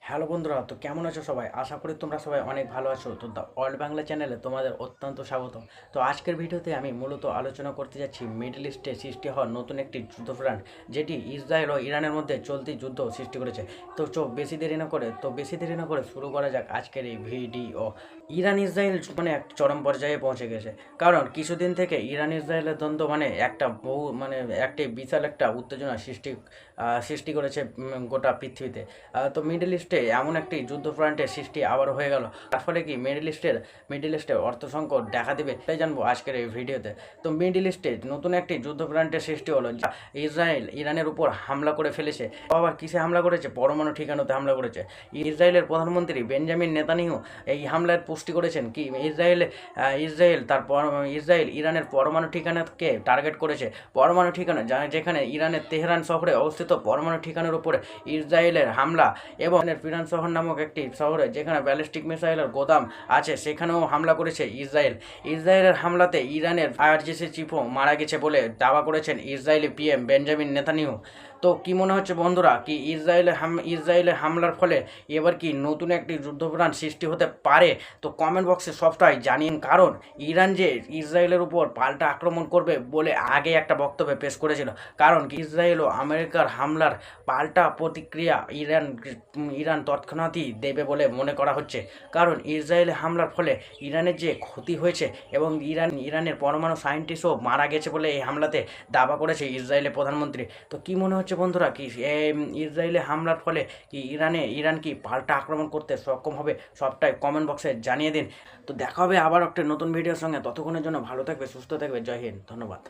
Hello বন্ধুরা, তো কেমন আছো সবাই? আশা করি তোমরা সবাই অনেক ভালো আছো। তো দ্য ওয়ার্ল্ড বাংলা চ্যানেলে তোমাদের অত্যন্ত স্বাগত। তো আজকের ভিডিওতে আমি মূলত আলোচনা করতে যাচ্ছি মিডল ইস্টে সৃষ্টি হওয়া নতুন একটি যুদ্ধফ্রন্ট, যেটি ইসরায়েল ও ইরানের মধ্যে চলতি যুদ্ধ সৃষ্টি করেছে। তো বেশি দেরি না করে শুরু করা যাক আজকের এই ভিডিও। ইরান ইসরায়েল মানে এক চরম পর্যায়ে পৌঁছে গেছে, কারণ কিছুদিন থেকে ইরান ইসরায়েলের দ্বন্দ্ব মানে একটা একটি বিশাল একটা উত্তেজনা সৃষ্টি করেছে গোটা পৃথিবীতে। তো মিডল ইস্টে এমন একটি যুদ্ধফ্রন্টের সৃষ্টি আবারও হয়ে গেল। তার ফলে কি মিডল ইস্টে অর্থ সংকট দেখা দেবে, তাই জানবো আজকের এই ভিডিওতে। তো মিডল ইস্টে নতুন একটি যুদ্ধফ্রন্টের সৃষ্টি হলো, যা ইসরায়েল ইরানের উপর হামলা করে ফেলেছে। আবার কিসে হামলা করেছে? পরমাণু ঠিকানাতে হামলা করেছে। ইসরায়েলের প্রধানমন্ত্রী বেঞ্জামিন নেতানিয়াহু এই হামলার পুষ্টি করেছেন কি ইসরায়েল ইরানের পরমাণু ঠিকানাকে টার্গেট করেছে। পরমাণু ঠিকানা যেখানে ইরানের তেহরান শহরে অবস্থিত পরমাণু ঠিকানার উপরে ইসরায়েলের হামলা, এবং ফিরান শহর নামক একটি শহরে যেখানে ব্যালিস্টিক মিসাইলের গোদাম আছে সেখানেও হামলা করেছে ইসরায়েলের হামলাতে ইরানের আইআরজিসি চিফও মারা গেছে বলে দাবা করেছেন ইসরায়েলি পিএম বেঞ্জামিন নেতানিয়াহু। তো কি মনে হচ্ছে বন্ধুরা, কি ইসরায়েলের হামলার ফলে এবার কি নতুন একটি যুদ্ধবিমান সৃষ্টি হতে পারে? তো কমেন্ট বক্সে সবটাই জানিন, কারণ ইরান যে ইসরায়েলের উপর পাল্টা আক্রমণ করবে বলে আগে একটা বক্তব্য পেশ করেছিল। কারণ কি ইসরায়েল ও আমেরিকার হামলার পাল্টা প্রতিক্রিয়া ইরান তৎক্ষণাৎই দেবে বলে মনে করা হচ্ছে। কারণ ইসরায়েলের হামলার ফলে ইরানের যে ক্ষতি হয়েছে, এবং ইরানের পরমাণু সায়েন্টিস্টও মারা গেছে বলে এই হামলাতে দাবা করেছে ইসরায়েলের প্রধানমন্ত্রী। তো কি মনে হচ্ছে বন্ধুরা, কি ইসরায়েলের হামলার ফলে কি ইরান কি পাল্টা আক্রমণ করতে সক্ষম হবে? সবটাই কমেন্ট বক্সে জানিয়ে দিন। তো দেখা হবে আবার একটা নতুন ভিডিওর সঙ্গে। ততক্ষণের জন্য ভালো থাকবে, সুস্থ থাকবে। জয় হিন্দ, ধন্যবাদ।